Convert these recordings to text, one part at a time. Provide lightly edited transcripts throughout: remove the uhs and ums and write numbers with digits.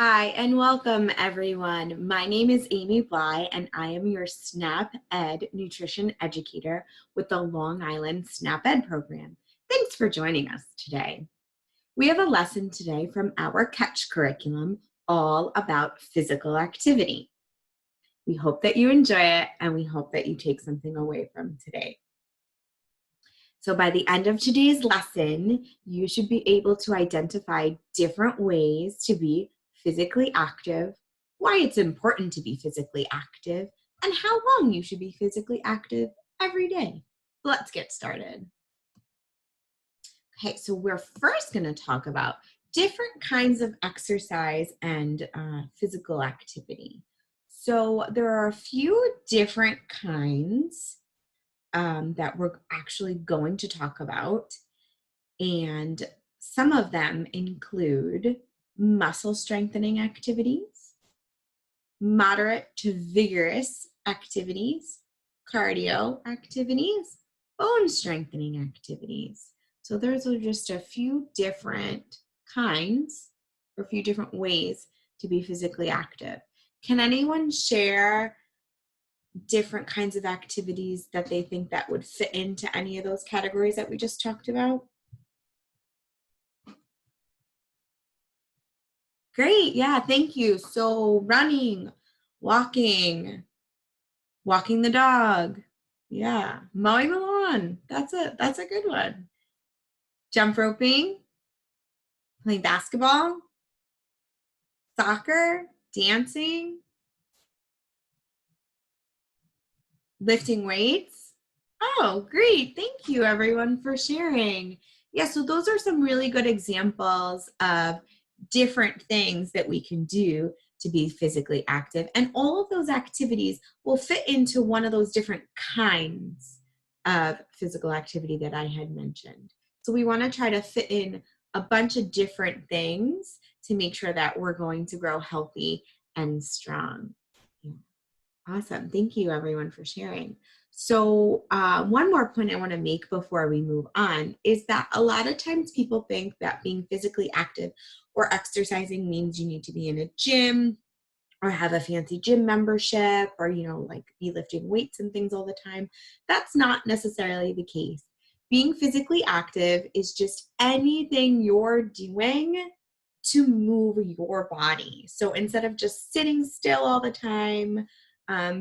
Hi, and welcome everyone. My name is Amy Bly, and I am your SNAP Ed nutrition educator with the Long Island SNAP Ed program. Thanks for joining us today. We have a lesson today from our Catch curriculum all about physical activity. We hope that you enjoy it, and we hope that you take something away from today. So by the end of today's lesson, you should be able to identify different ways to be physically active, why it's important to be physically active, and how long you should be physically active every day. Let's get started. Okay, so we're first going to talk about different kinds of exercise and physical activity. So there are a few different kinds that we're actually going to talk about. And some of them include muscle strengthening activities, moderate to vigorous activities, cardio activities, bone strengthening activities. So those are just a few different kinds or a few different ways to be physically active. Can anyone share different kinds of activities that they think that would fit into any of those categories that we just talked about? Great, yeah, thank you. So running, walking the dog, yeah, mowing the lawn, that's a good one. Jump roping, playing basketball, soccer, dancing, lifting weights. Oh, great, thank you everyone for sharing. Yeah, so those are some really good examples of different things that we can do to be physically active. And all of those activities will fit into one of those different kinds of physical activity that I had mentioned. So we want to try to fit in a bunch of different things to make sure that we're going to grow healthy and strong. Yeah. Awesome. Thank you everyone for sharing. So one more point I want to make before we move on is that a lot of times people think that being physically active or exercising means you need to be in a gym or have a fancy gym membership or, like be lifting weights and things all the time. That's not necessarily the case. Being physically active is just anything you're doing to move your body. So instead of just sitting still all the time,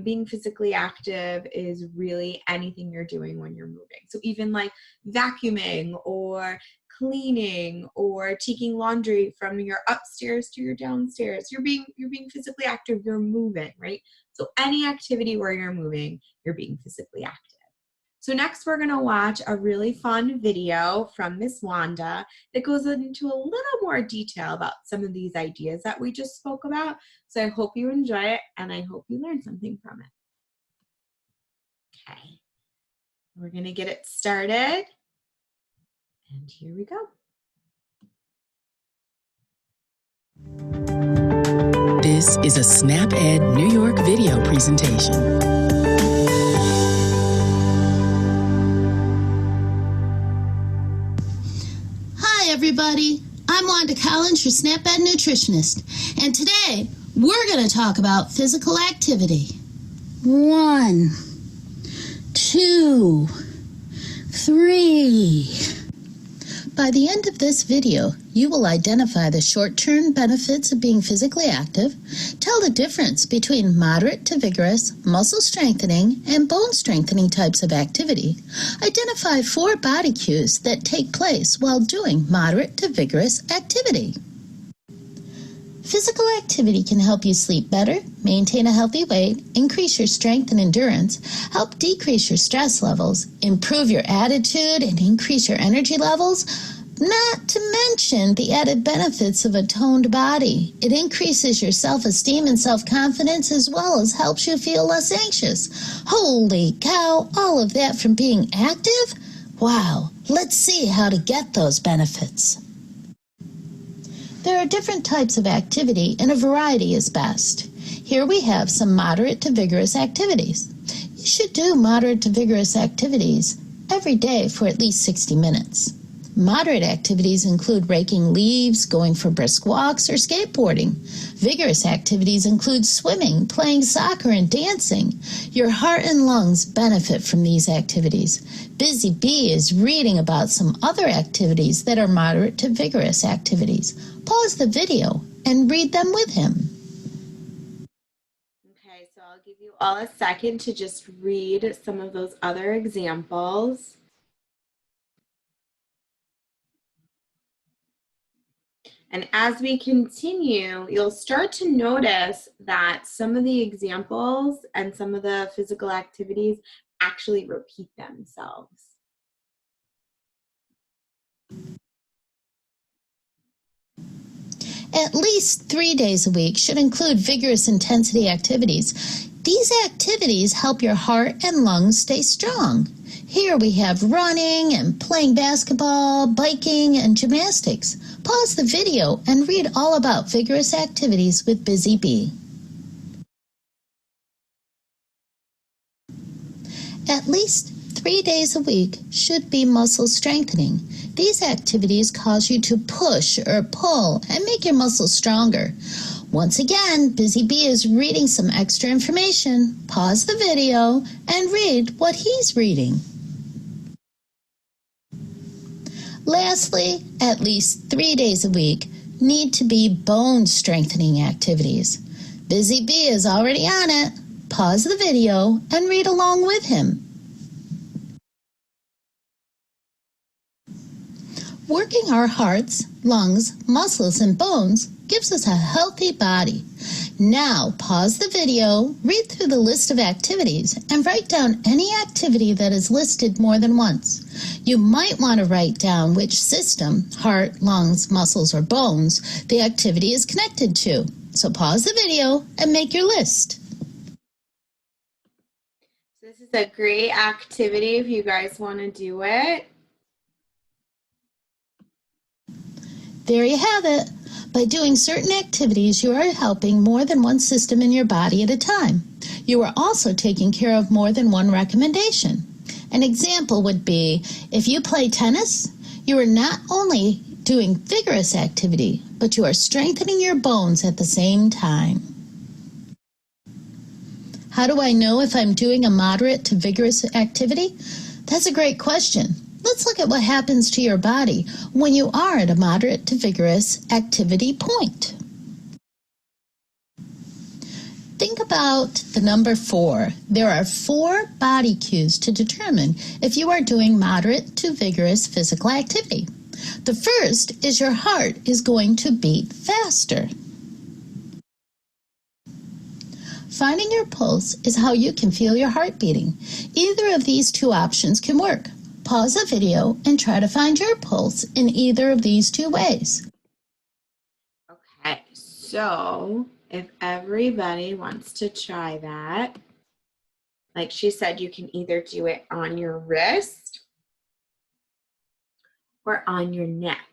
being physically active is really anything you're doing when you're moving. So even like vacuuming or cleaning or taking laundry from your upstairs to your downstairs, you're being physically active, you're moving, right? So any activity where you're moving, you're being physically active. So next we're gonna watch a really fun video from Miss Wanda that goes into a little more detail about some of these ideas that we just spoke about. So I hope you enjoy it and I hope you learn something from it. Okay, we're gonna get it started. And here we go. This is a SNAP Ed New York video presentation. Hi everybody, I'm Wanda Collins, your SNAP Ed nutritionist, and today we're going to talk about physical activity. 1, 2, 3. By the end of this video, you will identify the short-term benefits of being physically active, tell the difference between moderate to vigorous, muscle strengthening, and bone strengthening types of activity, identify 4 body cues that take place while doing moderate to vigorous activity. Physical activity can help you sleep better, maintain a healthy weight, increase your strength and endurance, help decrease your stress levels, improve your attitude, and increase your energy levels, not to mention the added benefits of a toned body. It increases your self-esteem and self-confidence as well as helps you feel less anxious. Holy cow, all of that from being active? Wow, let's see how to get those benefits. There are different types of activity, and a variety is best. Here we have some moderate to vigorous activities. You should do moderate to vigorous activities every day for at least 60 minutes. Moderate activities include raking leaves, going for brisk walks, or skateboarding. Vigorous activities include swimming, playing soccer, and dancing. Your heart and lungs benefit from these activities. Busy Bee is reading about some other activities that are moderate to vigorous activities. Pause the video and read them with him. Okay, so I'll give you all a second to just read some of those other examples. And as we continue, you'll start to notice that some of the examples and some of the physical activities actually repeat themselves. At least 3 days a week should include vigorous intensity activities. These activities help your heart and lungs stay strong. Here we have running and playing basketball, biking, and gymnastics. Pause the video and read all about vigorous activities with Busy Bee. At least 3 days a week should be muscle strengthening. These activities cause you to push or pull and make your muscles stronger. Once again, Busy Bee is reading some extra information. Pause the video and read what he's reading. Lastly, at least 3 days a week need to be bone strengthening activities. Busy Bee is already on it. Pause the video and read along with him. Working our hearts, lungs, muscles, and bones gives us a healthy body. Now, pause the video, read through the list of activities, and write down any activity that is listed more than once. You might want to write down which system, heart, lungs, muscles, or bones, the activity is connected to. So pause the video and make your list. This is a great activity if you guys want to do it. There you have it. By doing certain activities, you are helping more than one system in your body at a time. You are also taking care of more than one recommendation. An example would be, if you play tennis, you are not only doing vigorous activity, but you are strengthening your bones at the same time. How do I know if I'm doing a moderate to vigorous activity? That's a great question. Let's look at what happens to your body when you are at a moderate to vigorous activity point. Think about the number 4. There are 4 body cues to determine if you are doing moderate to vigorous physical activity. The first is your heart is going to beat faster. Finding your pulse is how you can feel your heart beating. Either of these 2 options can work. Pause the video and try to find your pulse in either of these 2 ways. Okay, so if everybody wants to try that, like she said, you can either do it on your wrist or on your neck.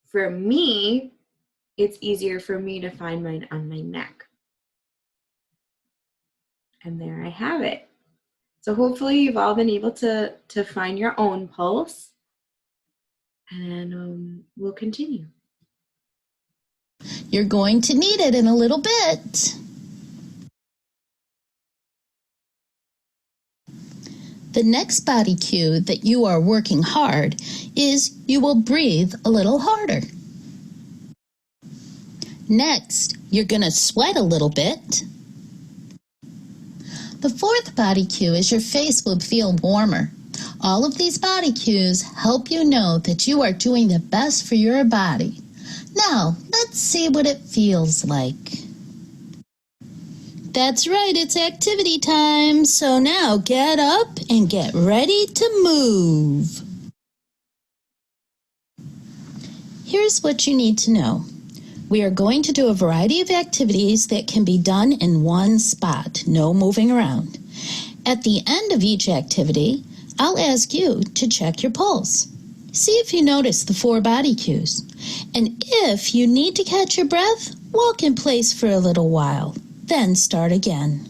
For me, it's easier for me to find mine on my neck. And there I have it. So hopefully you've all been able to find your own pulse, and we'll continue. You're going to need it in a little bit. The next body cue that you are working hard is you will breathe a little harder. Next, you're going to sweat a little bit. The fourth body cue is your face will feel warmer. All of these body cues help you know that you are doing the best for your body. Now, let's see what it feels like. That's right, it's activity time. So now get up and get ready to move. Here's what you need to know. We are going to do a variety of activities that can be done in one spot, no moving around. At the end of each activity, I'll ask you to check your pulse. See if you notice the 4 body cues. And if you need to catch your breath, walk in place for a little while, then start again.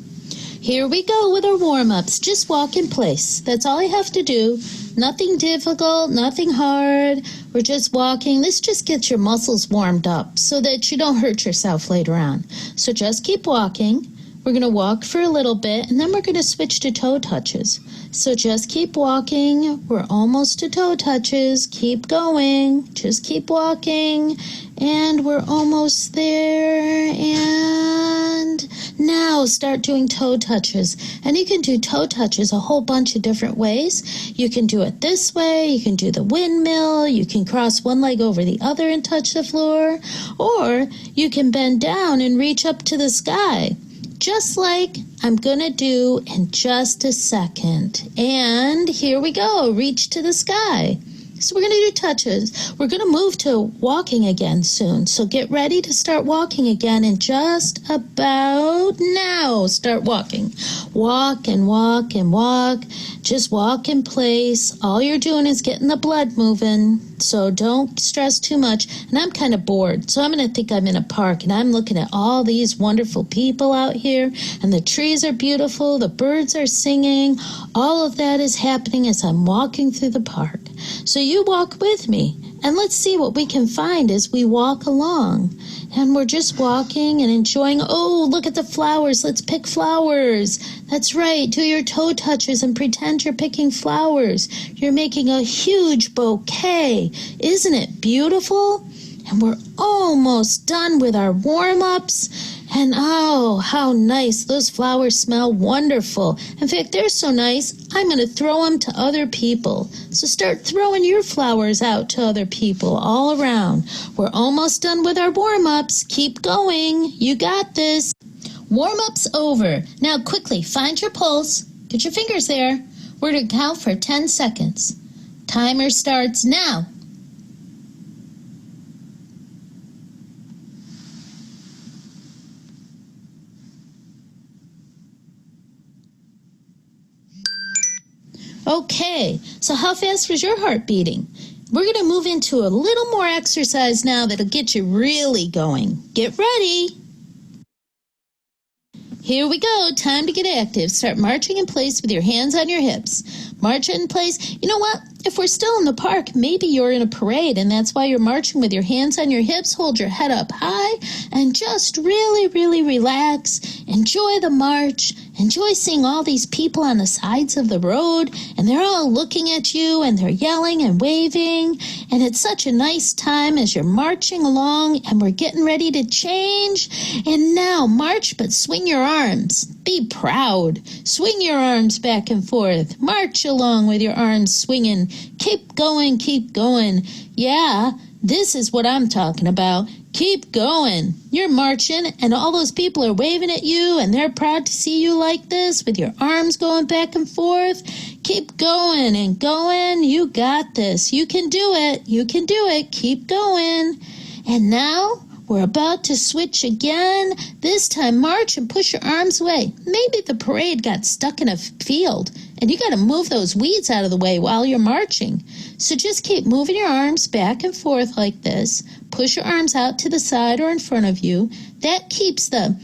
Here we go with our warm-ups. Just walk in place. That's all I have to do. Nothing difficult, nothing hard. We're just walking. This just gets your muscles warmed up so that you don't hurt yourself later on. So just keep walking. We're going to walk for a little bit, and then we're going to switch to toe touches. So just keep walking. We're almost to toe touches. Keep going. Just keep walking. And we're almost there. And now start doing toe touches. And you can do toe touches a whole bunch of different ways. You can do it this way. You can do the windmill. You can cross one leg over the other and touch the floor. Or you can bend down and reach up to the sky, just like I'm going to do in just a second. And here we go. Reach to the sky. So we're going to do touches. We're going to move to walking again soon. So get ready to start walking again in just about now. Start walking. Walk and walk and walk. Just walk in place. All you're doing is getting the blood moving. So don't stress too much. And I'm kind of bored. So I'm going to think I'm in a park. And I'm looking at all these wonderful people out here. And the trees are beautiful. The birds are singing. All of that is happening as I'm walking through the park. So you walk with me, and let's see what we can find as we walk along. And we're just walking and enjoying. Oh, look at the flowers. Let's pick flowers. That's right. Do your toe touches and pretend you're picking flowers. You're making a huge bouquet. Isn't it beautiful? And we're almost done with our warm-ups. And oh, how nice. Those flowers smell wonderful. In fact, they're so nice, I'm going to throw them to other people. So start throwing your flowers out to other people all around. We're almost done with our warm-ups. Keep going. You got this. Warm-ups over. Now quickly, find your pulse. Get your fingers there. We're going to count for 10 seconds. Timer starts now. Okay, so how fast was your heart beating? We're going to move into a little more exercise now that'll get you really going. Get ready. Here we go. Time to get active. Start marching in place with your hands on your hips. March in place. You know what? If we're still in the park, maybe you're in a parade, and that's why you're marching with your hands on your hips. Hold your head up high and just really, really relax. Enjoy the march. Enjoy seeing all these people on the sides of the road, and they're all looking at you, and they're yelling and waving. And it's such a nice time as you're marching along, and we're getting ready to change. And now march, but swing your arms. Be proud. Swing your arms back and forth. March along with your arms swinging. Keep going, keep going. Yeah, this is what I'm talking about. Keep going. You're marching, and all those people are waving at you, and they're proud to see you like this with your arms going back and forth. Keep going and going. You got this. You can do it. You can do it. Keep going. And now we're about to switch again. This time, march and push your arms away. Maybe the parade got stuck in a field, and you got to move those weeds out of the way while you're marching. So just keep moving your arms back and forth like this. Push your arms out to the side or in front of you. That keeps the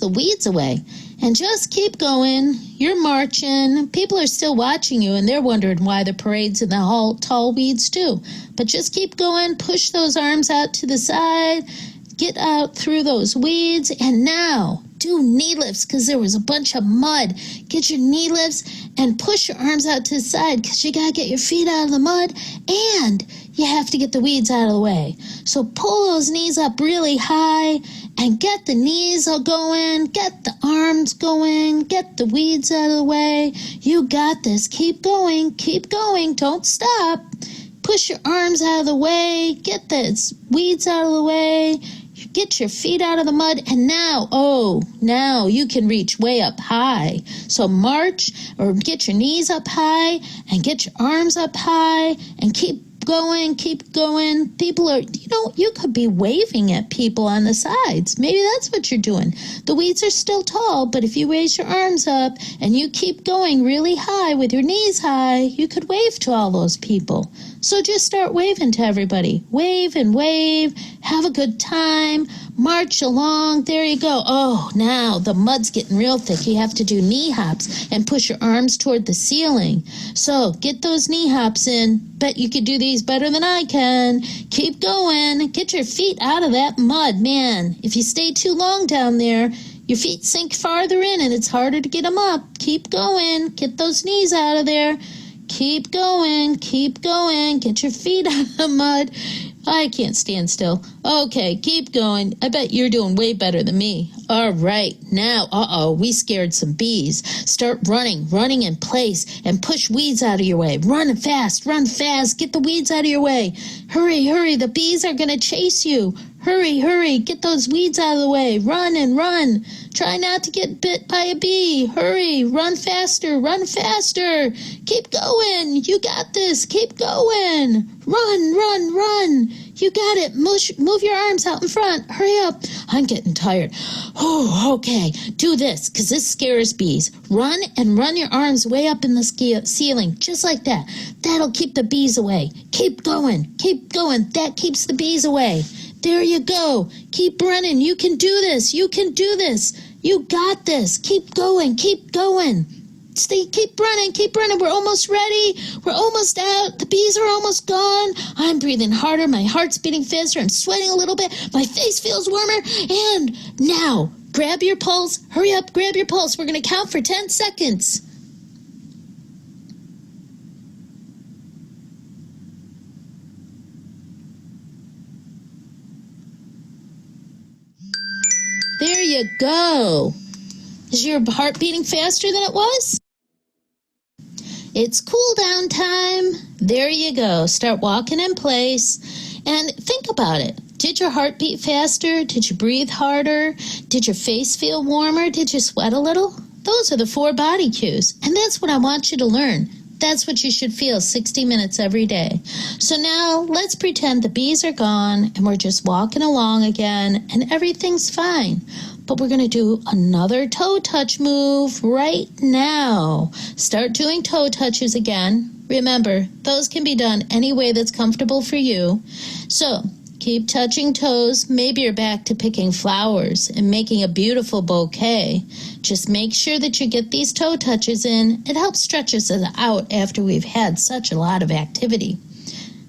weeds away. And just keep going. You're marching. People are still watching you, and they're wondering why the parade's in the tall weeds too. But just keep going. Push those arms out to the side. Get out through those weeds. And now do knee lifts because there was a bunch of mud. Get your knee lifts and push your arms out to the side because you got to get your feet out of the mud, and you have to get the weeds out of the way. So pull those knees up really high and get the knees all going, get the arms going, get the weeds out of the way. You got this. Keep going, don't stop. Push your arms out of the way, get the weeds out of the way, get your feet out of the mud, and now you can reach way up high. So march or get your knees up high and get your arms up high and keep going. People are, you could be waving at people on the sides. Maybe that's what you're doing. The weeds are still tall, but if you raise your arms up and you keep going really high with your knees high, you could wave to all those people. So just start waving to everybody. Wave and wave. have a good time, march along. There you go. Oh, now the mud's getting real thick. You have to do knee hops and push your arms toward the ceiling. So get those knee hops in. Bet you could do these better than I can. Keep going. Get your feet out of that mud, man. If you stay too long down there, your feet sink farther in and it's harder to get them up. Keep going. Get those knees out of there. Keep going. Keep going. Get your feet out of the mud. I can't stand still. Okay, keep going. I bet you're doing way better than me. All right, now, we scared some bees. Start running in place, and push weeds out of your way. Run fast, get the weeds out of your way. Hurry, the bees are going to chase you. Hurry, get those weeds out of the way. Run. Try not to get bit by a bee. Hurry, run faster. Keep going. You got this. Keep going. Run. You got it. Move your arms out in front. Hurry up. I'm getting tired. Oh, okay. Do this, because this scares bees. Run your arms way up in the ceiling, just like that. That'll keep the bees away. Keep going. That keeps the bees away. There you go. Keep running. You can do this. You got this. Keep going. Keep running. We're almost ready. We're almost out. The bees are almost gone. I'm breathing harder. My heart's beating faster. I'm sweating a little bit. My face feels warmer. And now, grab your pulse. Hurry up, grab your pulse. We're going to count for 10 seconds. There you go. Is your heart beating faster than it was? It's cool down time. There you go. Start walking in place and think about it. Did your heart beat faster? Did you breathe harder? Did your face feel warmer? Did you sweat a little? Those are the 4 body cues, and that's what I want you to learn. That's what you should feel 60 minutes every day. So now let's pretend the bees are gone and we're just walking along again and everything's fine. But we're going to do another toe touch move right now. Start doing toe touches again. Remember, those can be done any way that's comfortable for you. So keep touching toes. Maybe you're back to picking flowers and making a beautiful bouquet. Just make sure that you get these toe touches in. It helps stretch us out after we've had such a lot of activity.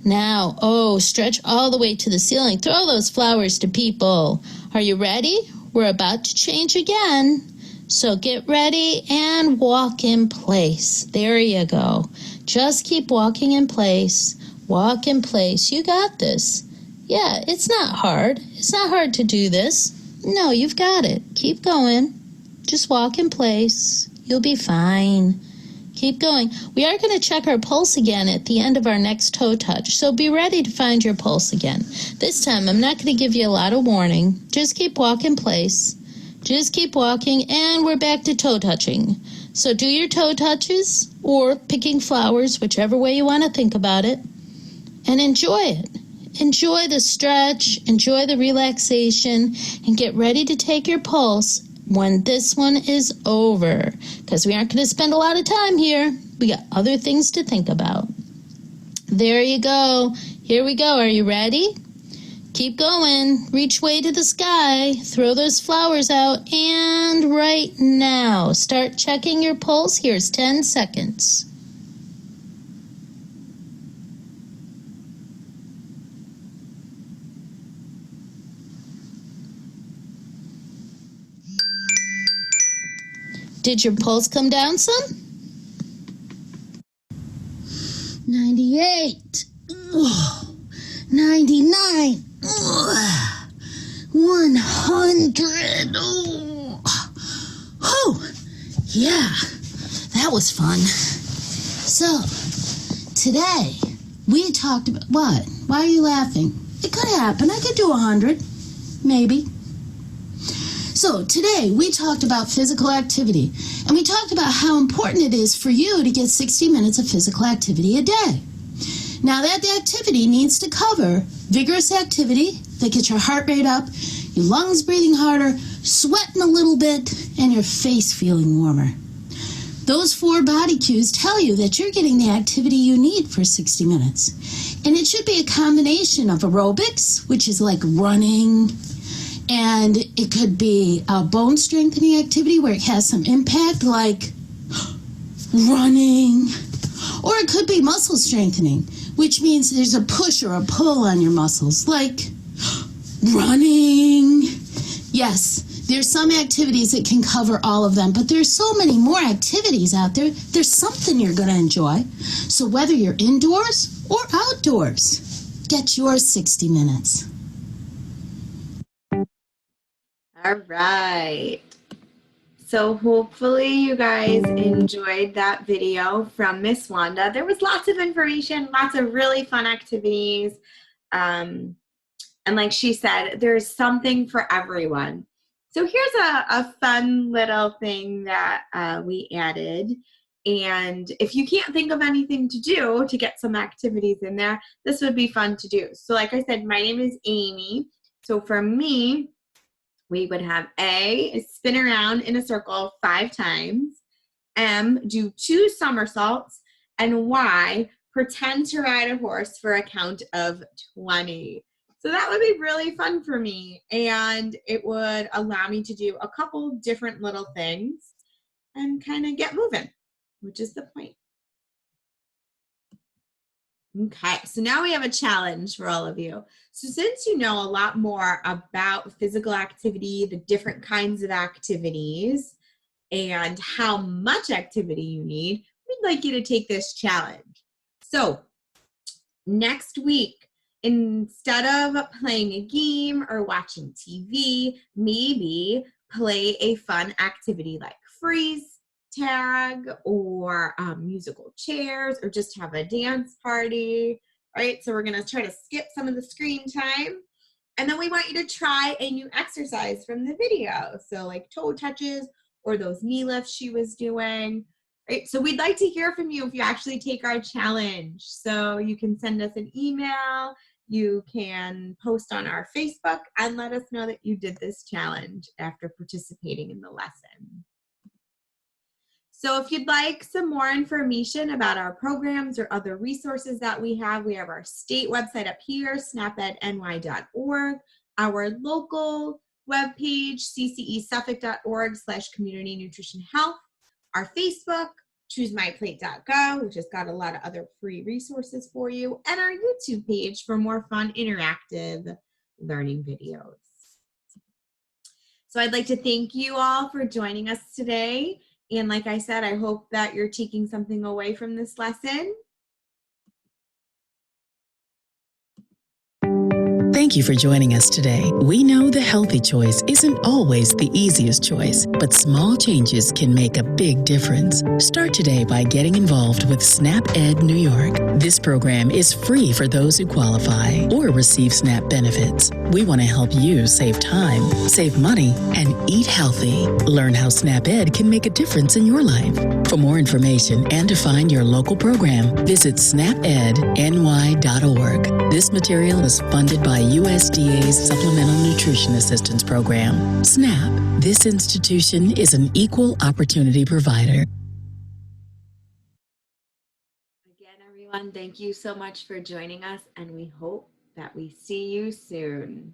Now, stretch all the way to the ceiling. Throw those flowers to people. Are you ready? We're about to change again. So get ready and walk in place. There you go. Just keep walking in place. Walk in place. You got this. Yeah, it's not hard. It's not hard to do this. No, you've got it. Keep going. Just walk in place. You'll be fine. Keep going. We are going to check our pulse again at the end of our next toe touch, so be ready to find your pulse again. This time, I'm not going to give you a lot of warning. Just keep walking in place. Just keep walking, and we're back to toe touching. So do your toe touches or picking flowers, whichever way you want to think about it, and enjoy it. Enjoy the stretch, enjoy the relaxation, and get ready to take your pulse when this one is over, because we aren't going to spend a lot of time here. We got other things to think about. There you go. Here we go. Are you ready? Keep going. Reach way to the sky. Throw those flowers out. And right now, start checking your pulse. Here's 10 seconds. Did your pulse come down some? 98. 99. 100. Oh, yeah, that was fun. So, today we talked about what? Why are you laughing? It could happen. I could do 100, maybe. So today we talked about physical activity, and we talked about how important it is for you to get 60 minutes of physical activity a day. Now that activity needs to cover vigorous activity that gets your heart rate up, your lungs breathing harder, sweating a little bit, and your face feeling warmer. Those 4 body cues tell you that you're getting the activity you need for 60 minutes. And it should be a combination of aerobics, which is like running, and it could be a bone strengthening activity where it has some impact, like running. Or it could be muscle strengthening, which means there's a push or a pull on your muscles, like running. Yes, there's some activities that can cover all of them, but there's so many more activities out there. There's something you're going to enjoy. So whether you're indoors or outdoors, get your 60 minutes. All right. So hopefully you guys enjoyed that video from Miss Wanda. There was lots of information, lots of really fun activities. And like she said, there's something for everyone. So here's a fun little thing that we added. And if you can't think of anything to do to get some activities in there, this would be fun to do. So like I said, my name is Amy. So for me, we would have A, spin around in a circle 5 times. M, do 2 somersaults. And Y, pretend to ride a horse for a count of 20. So that would be really fun for me. And it would allow me to do a couple different little things and kind of get moving, which is the point. Okay, so now we have a challenge for all of you. So since you know a lot more about physical activity, the different kinds of activities, and how much activity you need, we'd like you to take this challenge. So next week, instead of playing a game or watching TV, maybe play a fun activity like freeze tag or musical chairs, or just have a dance party, right? So we're going to try to skip some of the screen time. And then we want you to try a new exercise from the video. So like toe touches or those knee lifts she was doing, right? So we'd like to hear from you if you actually take our challenge. So you can send us an email, you can post on our Facebook, and let us know that you did this challenge after participating in the lesson. So if you'd like some more information about our programs or other resources that we have our state website up here, snapedny.org, our local webpage, ccesuffolk.org/community nutrition health, our Facebook, choosemyplate.gov, which has got a lot of other free resources for you, and our YouTube page for more fun interactive learning videos. So I'd like to thank you all for joining us today. And like I said, I hope that you're taking something away from this lesson. Thank you for joining us today. We know the healthy choice isn't always the easiest choice, but small changes can make a big difference. Start today by getting involved with SNAP Ed New York. This program is free for those who qualify or receive SNAP benefits. We want to help you save time, save money, and eat healthy. Learn how SNAP Ed can make a difference in your life. For more information and to find your local program, visit snapedny.org. This material is funded by USDA's Supplemental Nutrition Assistance Program. SNAP. This institution is an equal opportunity provider. Again, everyone, thank you so much for joining us, and we hope that we see you soon.